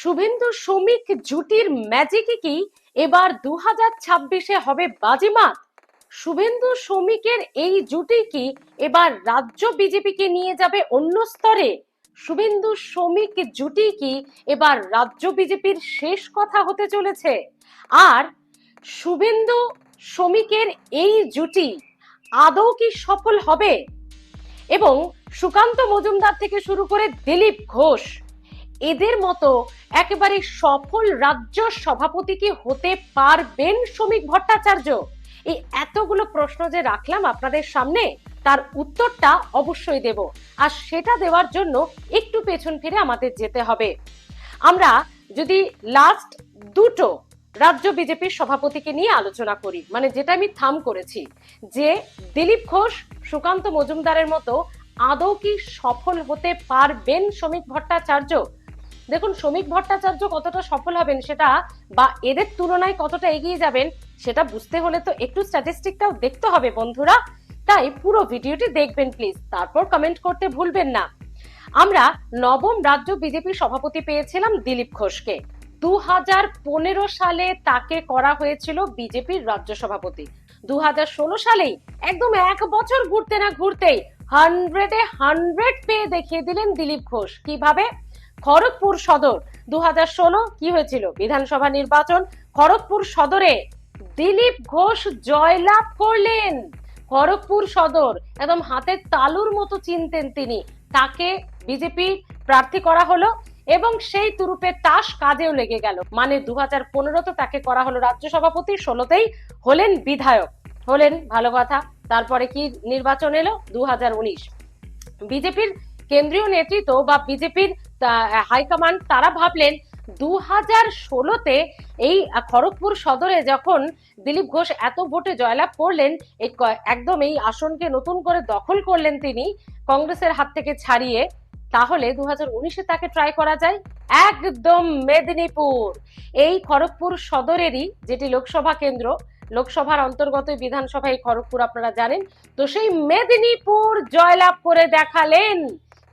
শুভেন্দু শ্রমিক জুটির ম্যাজিকে কি এবার 2026-এ হবে বাজিমাত? শুভেন্দু শ্রমিকের এই জুটি কি এবার রাজ্য বিজেপিকে নিয়ে যাবে অন্য স্তরে? শুভেন্দু শ্রমিক জুটি কি এবার রাজ্য বিজেপির শেষ কথা হতে চলেছে? আর শুভেন্দু শ্রমিকের এই জুটি আদৌ কি সফল হবে? এবং সুকান্ত মজুমদার থেকে শুরু করে দিলীপ ঘোষ, এদের মতো একেবারে সফল রাজ্য সভাপতি কি হতে পারবেন শ্রমিক ভট্টাচার্য? এই এতগুলো প্রশ্ন যে রাখলাম আপনাদের সামনে, তার উত্তরটা অবশ্যই দেব। আর সেটা দেওয়ার জন্য একটু পেছন ফিরে আমাদের যেতে হবে। আমরা যদি লাস্ট দুটো রাজ্য বিজেপির সভাপতিকে নিয়ে আলোচনা করি, মানে যেটা আমি থাম করেছি, যে দিলীপ ঘোষ, সুকান্ত মজুমদারের মতো আদৌ কি সফল হতে পারবেন শ্রমিক ভট্টাচার্য? দেখুন, শ্রমিক ভট্টাচার্য কতটা সফল হবেন সেটা, বা এদের তুলনায় কতটা এগিয়ে যাবেন সেটা বুঝতে হলে তো একটু স্ট্যাটিস্টিকটাও দেখতে হবে বন্ধুরা। তাই পুরো ভিডিওটি দেখবেন প্লিজ, তারপর কমেন্ট করতে ভুলবেন না। আমরা নবম রাজ্য বিজেপি সভাপতি পেয়েছিলাম দিলীপ ঘোষকে। 2015 সালে তাকে করা হয়েছিল বিজেপির রাজ্য সভাপতি। 2016 সালেই একদম এক বছর ঘুরতে না ঘুরতেই 100-এ 100 পেয়ে দেখিয়ে দিলেন দিলীপ ঘোষ। কিভাবে? খড়গপুর সদর 2016 কি হয়েছিল? বিধানসভা নির্বাচন। খড়গপুর সদরে দিলীপ ঘোষ জয়লাভ করলেন। খড়গপুর সদর একদম হাতের তালুর মতো চিনতেন তিনি। তাকে বিজেপি প্রার্থী করা হলো এবং সেই তুরুপে তাস কাজেও লেগে গেল। মানে 2015-তে তাকে করা হলো রাজ্য সভাপতি, 16তেই হলেন বিধায়ক। হলেন, ভালো কথা। তারপরে কি নির্বাচন এলো? 2019। বিজেপির কেন্দ্রীয় নেতৃত্ব বা বিজেপির হাইকমান্ড তারা ভাবলেন 2016-তে এই খড়গপুর সদরে যখন দিলীপ ঘোষ এত ভোটে জয়লাভ করলেন, একদম এই আসনকে নতুন করে দখল করলেন তিনি কংগ্রেসের হাত থেকে ছাড়িয়ে, তাহলে 2019-এ তাকে ট্রাই করা যায়। একদম মেদিনীপুর, এই খড়গপুর সদরেরই, যেটি লোকসভা কেন্দ্র, লোকসভার অন্তর্গত বিধানসভা এই খড়গপুর আপনারা জানেন, তো সেই মেদিনীপুর জয়লাভ করে দেখালেন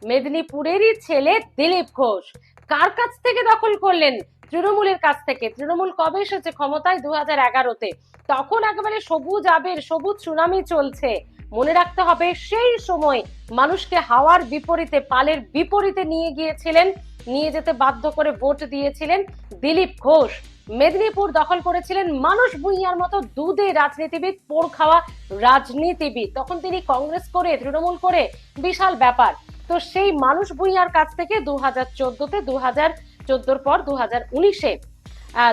মেদিনীপুরেরই ছেলে দিলীপ ঘোষ। কার কাছ থেকে দখল করলেন? তৃণমূলের কাছ থেকে। তৃণমূল কবে এসেছে ক্ষমতায়? 2011-তে। তখন একেবারে সবুজ আবির, সবুজ সুনামি চলছে। মনে রাখতে হবে, সেই সময় মানুষকে হাওয়ার বিপরীতে, পালের বিপরীতে নিয়ে গিয়েছিলেন, নিয়ে যেতে বাধ্য করে ভোট দিয়েছিলেন দিলীপ ঘোষ। মেদিনীপুর দখল করেছিলেন মানুষ ভূঁইয়ার মতো দুধে রাজনীতিবিদ, পোড় খাওয়া রাজনীতিবিদ। তখন তিনি কংগ্রেস করে, তৃণমূল করে, বিশাল ব্যাপার। তো সেই মানুষ ভূঁইয়ার কাছ থেকে 2014-তে, 2014-র পর 2019-এ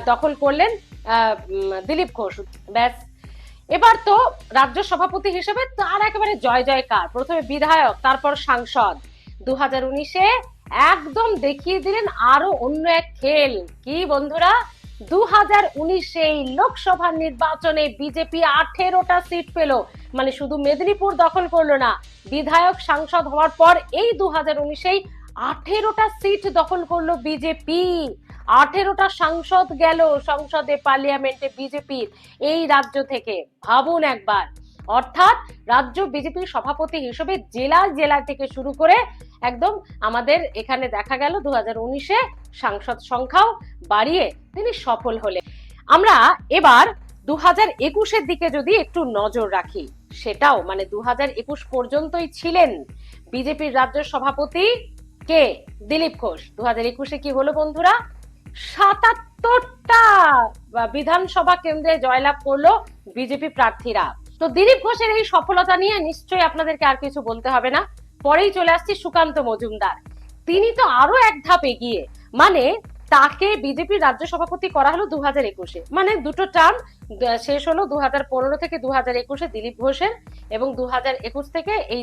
দখল করলেন দিলীপ ঘোষ। ব্যাস, এবার তো রাজ্য সভাপতি হিসেবে তার একেবারে জয় জয়কার। প্রথমে বিধায়ক, তারপর সাংসদ। 2019-এ একদম দেখিয়ে দিলেন আরো অন্য এক খেল। কি বন্ধুরা? 2019 লোকসভা নির্বাচনে বিজেপি 18টা সিট পেল। মানে শুধু মেদিনীপুর দখল করলো না, বিধায়ক সাংসদ হওয়ার পর এই 2019 18টা সিট দখল করলো বিজেপি। 18টা সাংসদ গেল সংসদে, পার্লামেন্টে বিজেপির এই রাজ্য থেকে। ভাবুন একবার। অর্থাৎ রাজ্য বিজেপির সভাপতি হিসেবে জেলা জেলা থেকে শুরু করে একদম আমাদের এখানে দেখা গেল 2019-এ সাংসদ সংখ্যাও বাড়িয়ে তিনি সফল হলেন। আমরা এবার 2021-এর দিকে যদি একটু নজর রাখি, সেটাও মানে 2021 পর্যন্তই ছিলেন বিজেপির রাজ্য সভাপতি কে? দিলীপ ঘোষ। 2021-এ কি হলো বন্ধুরা? 77টা বিধানসভা কেন্দ্রে জয়লাভ করলো বিজেপি প্রার্থীরা। তো দিলীপ ঘোষের এই সফলতা নিয়ে নিশ্চয়ই আপনাদেরকে আর কিছু বলতে হবে না। পরেই চলে আসছি সুকান্ত মজুমদার। তিনি তো আরো এক ধাপ এগিয়ে। মানে তাকে বিজেপির রাজ্য সভাপতি করা হলো 2021-এ, মানে দুটো টার্ম শেষ হলো 2015 থেকে 2021-এ দিলীপ ঘোষের, এবং 2021 থেকে এই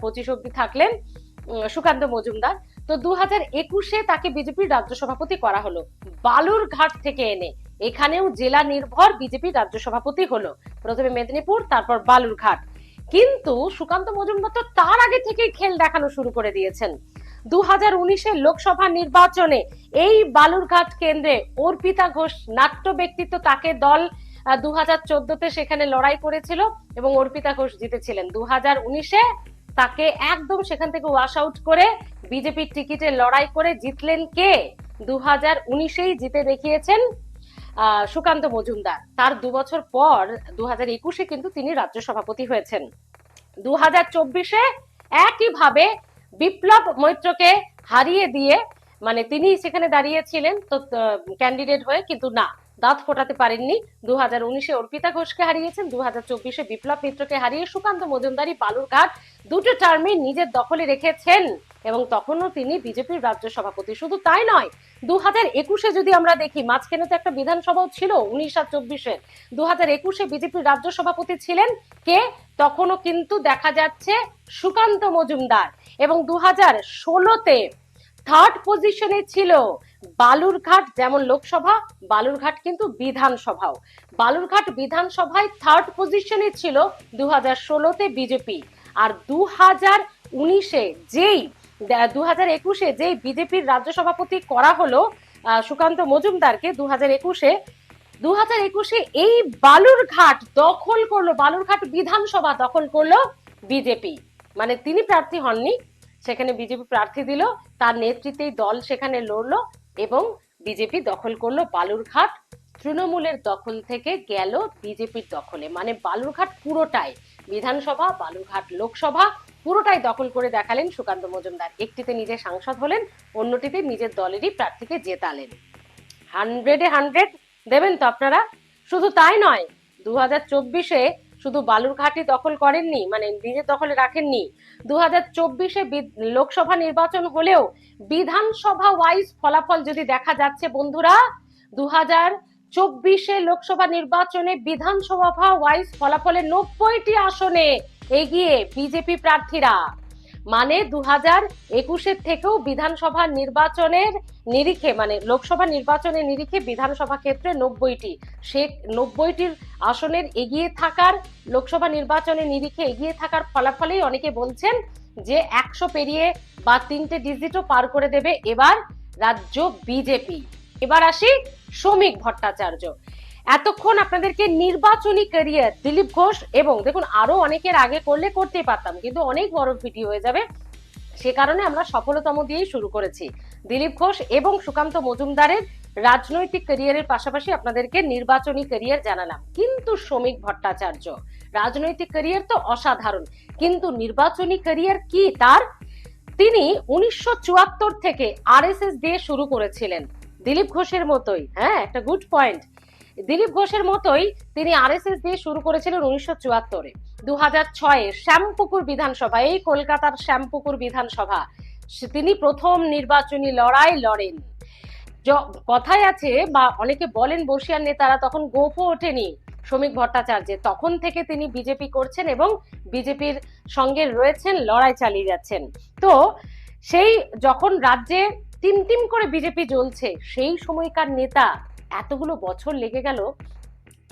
25 অব্দি থাকলেন সুকান্ত মজুমদার। তো 2021-এ তাকে বিজেপির রাজ্য সভাপতি করা হলো বালুরঘাট থেকে এনে। এখানেও জেলা নির্ভর বিজেপির রাজ্য সভাপতি হলো, প্রথমে মেদিনীপুর, তারপর বালুরঘাট। কিন্তু সুকান্ত মজুমদার তো তার আগে থেকেই খেল দেখানো শুরু করে দিয়েছেন। 2019-এর লোকসভা নির্বাচনে এই বালুরঘাট কেন্দ্রে অর্পিতা ঘোষ, নাট্য ব্যক্তিত্ব, তাকে দল 2014-তে সেখানে লড়াই করেছিল এবং অর্পিতা ঘোষ জিতেছিলেন। 2019-এ তাকে একদম সেখান থেকে ওয়াশ আউট করে বিজেপির টিকিটে লড়াই করে জিতলেন কে? 2019-এই জিতে দেখিয়েছেন সুকান্ত মজুমদার। তার 2 বছর পর 2021-এ কিন্তু তিনি রাজ্য সভাপতি হয়েছেন। 2024-এ একইভাবে বিপ্লব মৈত্রকে হারিয়ে দিয়ে, মানে তিনি সেখানে দাঁড়িয়েছিলেন তো ক্যান্ডিডেট হয়ে, কিন্তু না, দাঁত ফোটাতে পারেননি। 2019-এ অর্পিতা ঘোষকে হারিয়েছেন, 2024-এ বিপ্লব মিত্রকে হারিয়ে সুকান্ত মজুমদারি বালুরঘাট দুটো টার্মে নিজের দখলে রেখেছেন এবং তখনও তিনি বিজেপির রাজ্য সভাপতি। শুধু তাই নয়, 2021-এ যদি আমরা দেখি, মাঝখানে তো একটা বিধানসভাও ছিল 19 আর 24-এর, 2021-এ বিজেপির রাজ্য সভাপতি ছিলেন কে? তখনও কিন্তু দেখা যাচ্ছে সুকান্ত মজুমদার। এবং 2016-তে থার্ড পজিশনে ছিল বালুরঘাট, যেমন লোকসভা, বালুরঘাট কিন্তু বিধানসভাও। বালুরঘাট বিধানসভায় থার্ড পজিশনে ছিল 2016-তে বিজেপি। আর 2019-এ যেই 2021-এ যেই বিজেপির রাজ্য সভাপতি করা হলো সুকান্ত মজুমদারকে, 2021-এ এই বালুরঘাট দখল করলো, বালুরঘাট বিধানসভা দখল করলো বিজেপি। মানে তিনি প্রার্থী হননি, সেখানে বিজেপি প্রার্থী দিল, তার নেতৃত্বেই দল সেখানে লড়লো এবং বিজেপি দখল করলো বালুরঘাট। তৃণমূলের দখল থেকে গেল বিজেপির দখলে। মানে বালুরঘাট পুরোটাই, বিধানসভা, বালুরঘাট লোকসভা পুরোটাই দখল করে দেখালেন সুকান্ত মজুমদার। একটিতে নিজে সাংসদ হলেন, অন্যটিতে নিজের দলেরই প্রার্থীকে জেতালেন। 100-এ 100 দেবেন তো আপনারা? শুধু তাই নয়, 2024-এ শুধু বালুরঘাটই দখল করেননি, মানে নিজের দখলে রাখেননি, 2024-এ লোকসভা নির্বাচন হলেও বিধানসভা ওয়াইজ ফলাফল যদি দেখা যাচ্ছে বন্ধুরা, 2024-এ লোকসভা নির্বাচনে বিধানসভা ওয়াইজ ফলাফলে 90টি আসনে এগিয়ে বিজেপি প্রার্থীরা। মানে 2021-এর থেকেও বিধানসভা নির্বাচনের নিরিখে, মানে লোকসভা নির্বাচনের নিরিখে বিধানসভা ক্ষেত্রে 90টি, সে 90টির আসনের এগিয়ে থাকার, লোকসভা নির্বাচনের নিরিখে এগিয়ে থাকার ফলাফলেই অনেকে বলছেন যে 100 পেরিয়ে বা 3টে ডিজিটও পার করে দেবে এবার রাজ্য বিজেপি। এবার আসি শ্রমিক ভট্টাচার্য। এতক্ষণ আপনাদেরকে নির্বাচনী ক্যারিয়ার দিলীপ ঘোষ, এবং দেখুন আরো অনেকের আগে করলে করতে পারতাম, কিন্তু অনেক বড় ভিডিও হয়ে যাবে, সে কারণে আমরা সফলতম দিয়েই শুরু করেছি। দিলীপ ঘোষ এবং সুকান্ত মজুমদারের রাজনৈতিক ক্যারিয়ারের পাশাপাশি আপনাদেরকে নির্বাচনী ক্যারিয়ার জানালাম। কিন্তু শ্রমিক ভট্টাচার্য রাজনৈতিক ক্যারিয়ার তো অসাধারণ, কিন্তু নির্বাচনী ক্যারিয়ার কি তার? তিনি 1974 থেকে আরএসএস দিয়ে শুরু করেছিলেন, দিলীপ ঘোষের মতোই। হ্যাঁ, একটা গুড পয়েন্ট। দিলীপ ঘোষের মতোই তিনি আরএসএস দিয়ে শুরু করেছিলেন 1974-এ। 2006-এ শ্যামপুকুর বিধানসভা, এই কলকাতার শ্যামপুকুর বিধানসভা, তিনি প্রথম নির্বাচনী লড়াই লড়েন। কথায় আছে বা অনেকে বলেন বর্ষিয়ান নেতারা, তখন গোপও ওঠেনি শ্রমিক ভট্টাচার্যের, তখন থেকে তিনি বিজেপি করছেন এবং বিজেপির সঙ্গে রয়েছেন, লড়াই চালিয়ে যাচ্ছেন। তো সেই যখন রাজ্যে টিম করে বিজেপি জ্বলছে, সেই সময়কার নেতা, এতগুলো বছর লেগে গেল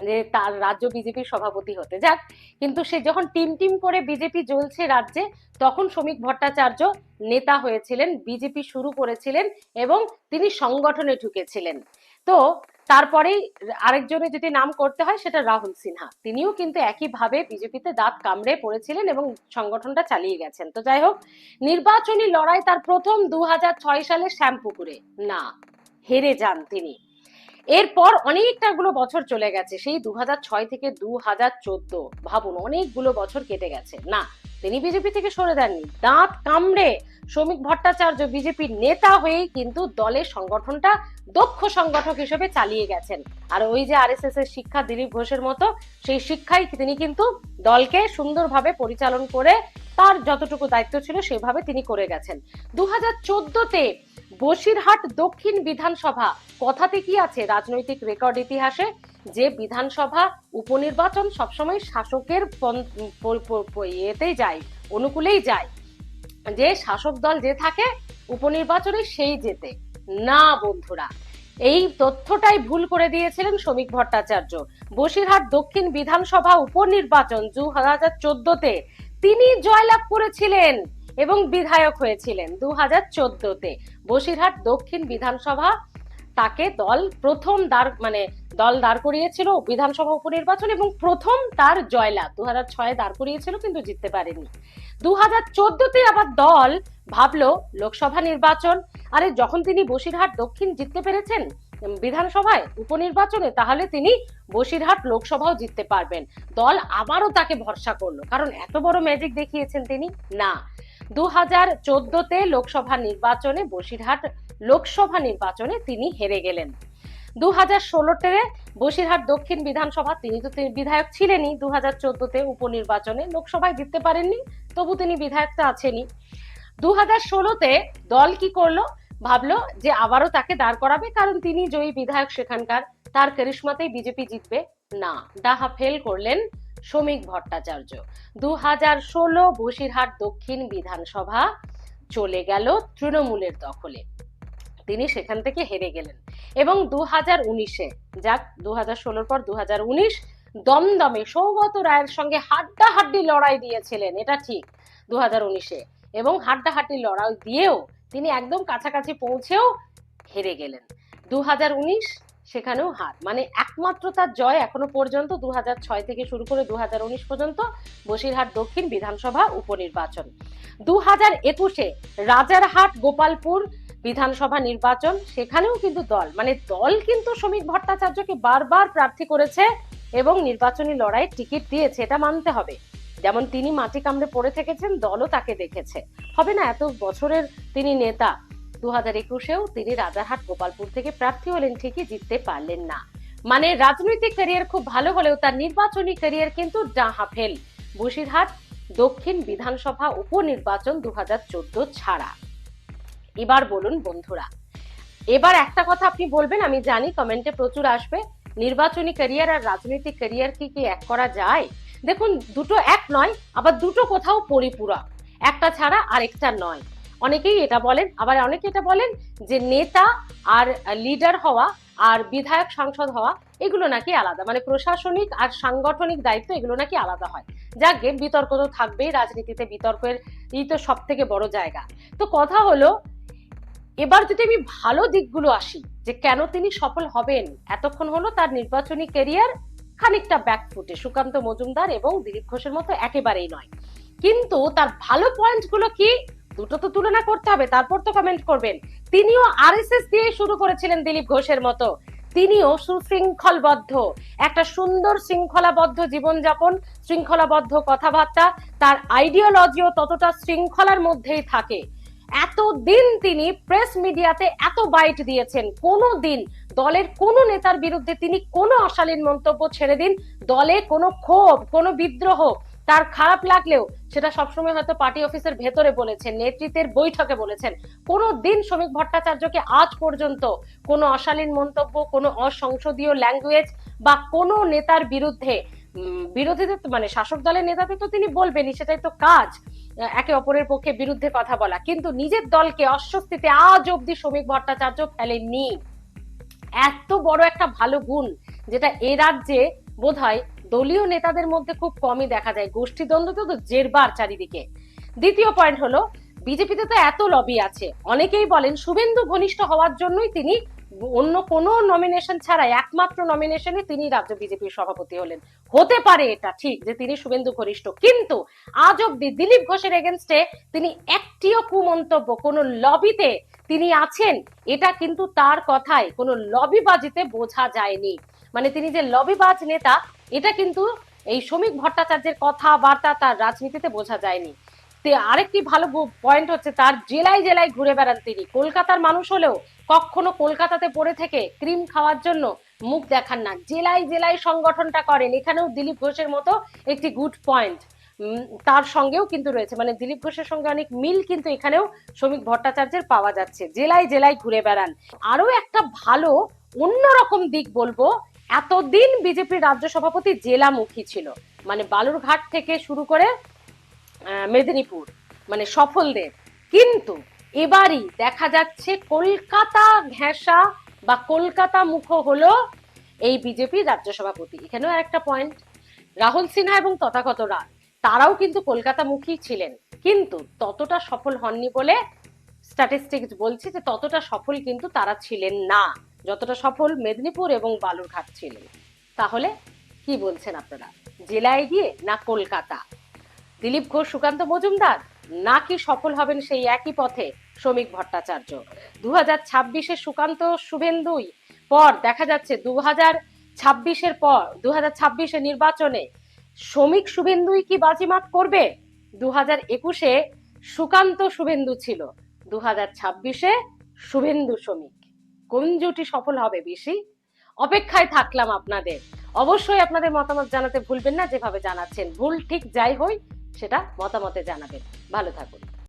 যে তার রাজ্য বিজেপির সভাপতি হতে, যাক, কিন্তু সে যখন টিম করে বিজেপি জ্বলছে রাজ্যে, তখন শ্রমিক ভট্টাচার্য নেতা হয়েছিলেন, বিজেপি শুরু করেছিলেন এবং তিনি সংগঠনে ঢুকেছিলেন। তো তারপরেই আরেকজনের যদি নাম করতে হয়, সেটা রাহুল সিনহা, তিনিও কিন্তু একইভাবে বিজেপিতে দাঁত কামড়ে পড়েছিলেন এবং সংগঠনটা চালিয়ে গেছেন। তো যাই হোক, নির্বাচনী লড়াই তার প্রথম 2006 সালে শ্যামপুকুরে, না, হেরে যান তিনি। এরপর অনেকটাগুলো বছর চলে গেছে, সেই 2006 থেকে 2014, ভাবুন অনেকগুলো বছর কেটে গেছে, না, তিনি বিজেপি থেকে সরে দেননি, দাঁত কামড়ে শ্রমিক ভট্টাচার্য বিজেপির নেতা হয়েই কিন্তু দলের সংগঠনটা দক্ষ সংগঠক হিসেবে চালিয়ে গেছেন। আর ওই যে আরএসএস এর শিক্ষা দিলীপ ঘোষের মতো, সেই শিক্ষাই তিনি কিন্তু দলকে সুন্দরভাবে পরিচালন করে, তার যতটুকু দায়িত্ব ছিল সেভাবে তিনি করে গেছেন। 2014-তে বসিরহাট দক্ষিণ বিধানসভা, কথাতে কি আছে রাজনৈতিক রেকর্ড ইতিহাসে, যে বিধানসভা উপনির্বাচন সবসময় শাসকের এতেই যায়, অনুকূলেই যায়, যে শাসক দল যে থাকে উপনির্বাচনে সেই জেতে না। বন্ধুরা, এই তথ্যটাই ভুল করে দিয়েছিলেন শ্রমিক ভট্টাচার্য। বসিরহাট দক্ষিণ বিধানসভা উপনির্বাচন 2014-তে তিনি জয়লাভ করেছিলেন এবং বিধায়ক হয়েছিলেন। 2014-তে বসিরহাট দক্ষিণ বিধানসভা তাকে দল প্রথম দল দাঁড় করিয়েছিল বিধানসভা উপনির্বাচন এবং প্রথম তার জয়লাভ 2006 দাঁড় করিয়েছিল, কিন্তু জিততে পারেনি। 2014তে আবার দল ভাবলো লোকসভা নির্বাচন, আরে যখন তিনি বসিরহাট দক্ষিণ জিততে পেরেছেন বিধানসভায় উপনির্বাচনে, তাহলে তিনি বসিরহাট লোকসভাও জিততে পারবেন। দল আবারও তাকে ভরসা করলো, কারণ এত বড় ম্যাজিক দেখিয়েছেন তিনি। না, 2014তে লোকসভা নির্বাচনে বসিরহাট লোকসভা নির্বাচনে তিনি হেরে গেলেন। 2016তে বসিরহাট দক্ষিণ বিধানসভা, তিনি তো বিধায়ক ছিলেনই, 2014তে উপনির্বাচনে লোকসভায় জিততে পারেননি, তবু তিনি বিধায়কটা আছেনই। 2016তে দল কি করলো, ভাবলো যে আবারও তাকে দাঁড় করাবে, কারণ তিনি জয়ী বিধায়ক সেখানকার, তার কারিশমাতেই বিজেপি জিতবে। না, ডাহা ফেল করলেন শ্রমিক ভট্টাচার্য। 2016 বসিরহাট দক্ষিণ বিধানসভা চলে গেল তৃণমূলের দখলে, তিনি সেখান থেকে হেরে গেলেন। এবং 2019-এ, যাক 2016 পর 2019 দমদমে সৌগত রায়ের সঙ্গে হাড্ডাহাড্ডি লড়াই দিয়েছিলেন, এটা ঠিক 2019-এ, এবং হাড্ডাহাড্ডি লড়াই দিয়েও তিনি একদম কাছাকাছি পৌঁছেও হেরে গেলেন। 2019 সেখানেও হার, মানে একমাত্র তার জয় এখনো পর্যন্ত 2006 থেকে শুরু করে 2019 পর্যন্ত বসিরহাট দক্ষিণ বিধানসভা উপনির্বাচন। 2021-এ রাজারহাট গোপালপুর বিধানসভা নির্বাচন, সেখানেও কিন্তু দল কিন্তু শ্রমিক ভট্টাচার্যকে বারবার প্রার্থী করেছে এবং নির্বাচনী লড়াই টিকিট দিয়েছে, এটা মানতে হবে। যেমন তিনি মাটি কামড়ে পড়ে থেকেছেন, দলও তাকে দেখেছে, হবে না, এত বছরের তিনি নেতা। 2021-এও তিনি রাজারহাট গোপালপুর থেকে প্রার্থী হলেন, ঠিকই জিততে পারলেন না। মানে রাজনৈতিক ক্যারিয়ার খুব ভালো হলেও তার নির্বাচনী ক্যারিয়ার কিন্তু ডাহা ফেল। বসিরহাট দক্ষিণ বিধানসভা উপনির্বাচন 2014 ছাড়া। এবার বলুন বন্ধুরা, এবার একটা কথা আপনি বলবেন, আমি জানি কমেন্টে প্রচুর আসবে, নির্বাচনী ক্যারিয়ার আর রাজনৈতিক ক্যারিয়ার কি এক করা যায়? দেখুন, দুটো এক নয়, আবার দুটো কোথাও পরিপূরক, একটা ছাড়া আরেকটা নয়। অনেকেই এটা বলেন, আবার অনেকে এটা বলেন যে নেতা আর লিডার হওয়া আর বিধায়ক সাংসদ হওয়া এগুলো নাকি আলাদা, মানে প্রশাসনিক আর সাংগঠনিক দায়িত্ব এগুলো নাকি আলাদা হয়। যাকে বিতর্ক তো থাকবেই, রাজনীতিতে বিতর্কের এই তো সব থেকে বড় জায়গা। তো কথা হলো, এবার যদি আমি ভালো দিকগুলো আসি যে কেন তিনি সফল হবেন, এতক্ষণ হলো তার নির্বাচনী ক্যারিয়ার খানিকটা ব্যাকফুটে, সুকান্ত মজুমদার এবং দিলীপ ঘোষের মতো একেবারেই নয়, কিন্তু তার ভালো পয়েন্ট গুলো কি, দুটো তো তুলনা করতে হবে, তারপর তো কমেন্ট করবেন। তিনিও আরএসএস দিয়ে শুরু করেছিলেন দিলীপ ঘোষের মতো, তিনিও সুশৃঙ্খলবদ্ধ, একটা সুন্দর শৃঙ্খলাবদ্ধ জীবনযাপন, শৃঙ্খলাবদ্ধ কথাবার্তা, তার আইডিওলজিও ততটা শৃঙ্খলার মধ্যেই থাকে। এতদিন তিনি প্রেস মিডিয়াতে এত বাইট দিয়েছেন, কোনো দিন দলের কোনো নেতার বিরুদ্ধে তিনি কোনো অশালীন মন্তব্য, ছেড়ে দিন দলে কোনো ক্ষোভ, কোনো বিদ্রোহ তার খারাপ লাগলেও সেটা সবসময় হয়তো পার্টি অফিসের ভেতরে বলেছেন, নেতৃত্বের বৈঠকে বলেছেন। কোনো দিন শ্রমিক ভট্টাচার্যকে আজ পর্যন্ত কোনো অশালীন মন্তব্য, কোনো অসংসদীয় ল্যাঙ্গুয়েজ বা কোনো নেতার বিরুদ্ধে, বিরোধীদের মানে শাসক দলের নেতাদের তো তিনি বলবেনই, সেটাই তো কাজ, একে অপরের পক্ষে বিরুদ্ধে কথা বলা, কিন্তু নিজের দলকে অস্বস্তিতে আজ অব্দি শ্রমিক ভট্টাচার্য ফেলেননি। এত বড় একটা ভালো গুণ, যেটা এ রাজ্যে বোধহয় দলীয় নেতাদের মধ্যে খুব কমই দেখা যায়, গোষ্ঠীদ্বন্দ্ব তো জেরবার চারিদিকে। দ্বিতীয় পয়েন্ট হলো, বিজেপিতে তো এত লবি আছে, অনেকেই বলেন শুভেন্দু ঘনিষ্ঠ হওয়ার জন্যই তিনি অন্য কোনো নমিনেশন ছাড়াই একমাত্র নমিনেশনে তিনি রাজ্য বিজেপির সভাপতি হলেন। হতে পারে এটা ঠিক যে তিনি শুভেন্দু ঘনিষ্ঠ, কিন্তু আজ অব্দি দিলীপ ঘোষের এগেনস্টে তিনি একটিও কুমন্তব্য, কোনো লবিতে তিনি আছেন এটা কিন্তু তার কথায় কোনো লবিবাজিতে বোঝা যায়নি। মানে তিনি যে লবিবাজ নেতা এটা কিন্তু এই শ্রমিক ভট্টাচার্যের কথাবার্তা, তার রাজনীতিতে বোঝা যায়নি। আরেকটি ভালো পয়েন্ট হচ্ছে তার জেলায় জেলায় ঘুরে বেড়ান তিনি, কলকাতার মানুষ হলেও কখনো কলকাতাতে পড়ে থেকে ক্রিম খাওয়ার জন্য মুখ দেখান না, জেলায় জেলায় সংগঠনটা করেন। এখানেও দিলীপ ঘোষের মতো একটি গুড পয়েন্ট তার সঙ্গেও কিন্তু রয়েছে, মানে দিলীপ ঘোষের সঙ্গে অনেক মিল কিন্তু এখানেও শ্রমিক ভট্টাচার্যের পাওয়া যাচ্ছে, জেলায় জেলায় ঘুরে বেড়ান। আরো একটা ভালো অন্যরকম দিক বলবো, এতদিন বিজেপির রাজ্য সভাপতি জেলামুখী ছিল, মানে বালুরঘাট থেকে শুরু করে মেদিনীপুর, মানে সফলদের, কিন্তু এবারই দেখা যাচ্ছে কলকাতা ঘেঁষা বা কলকাতা মুখ হলো এই বিজেপির রাজ্য সভাপতি। এখানেও একটা পয়েন্ট, রাহুল সিনহা এবং তথাগত রায় তারাও কিন্তু কলকাতা মুখী ছিলেন, কিন্তু ততটা সফল হননি বলে স্ট্যাটিস্টিক্স বলছে যে ততটা সফল কিন্তু তারা ছিলেন না। যতটা সফল মেদিনীপুর এবং বালুরঘাট ছিলেন। তাহলে কি বলছেন আপনারা, জেলায় গিয়ে না কলকাতা? দিলীপ ঘোষ, সুকান্ত মজুমদার, নাকি সফল হবেন সেই একই পথে শ্রমিক ভট্টাচার্য? 2026-এ সুকান্ত শুভেন্দুই পর দেখা যাচ্ছে 2026-এর পর 2026-এ নির্বাচনে শ্রমিক শুভেন্দুই কি বাজিমাত করবে? 2021-এ সুকান্ত শুভেন্দু ছিল, 2026-এ শুভেন্দু শ্রমিক। কোন জুটি সফল হবে বেশি? অপেক্ষায় থাকলাম আপনাদের। অবশ্যই আপনাদের মতামত জানাতে ভুলবেন না, যেভাবে জানাচ্ছেন। ভুল ঠিক যাই হয় সেটা মতামতে জানাবেন। ভালো থাকুন।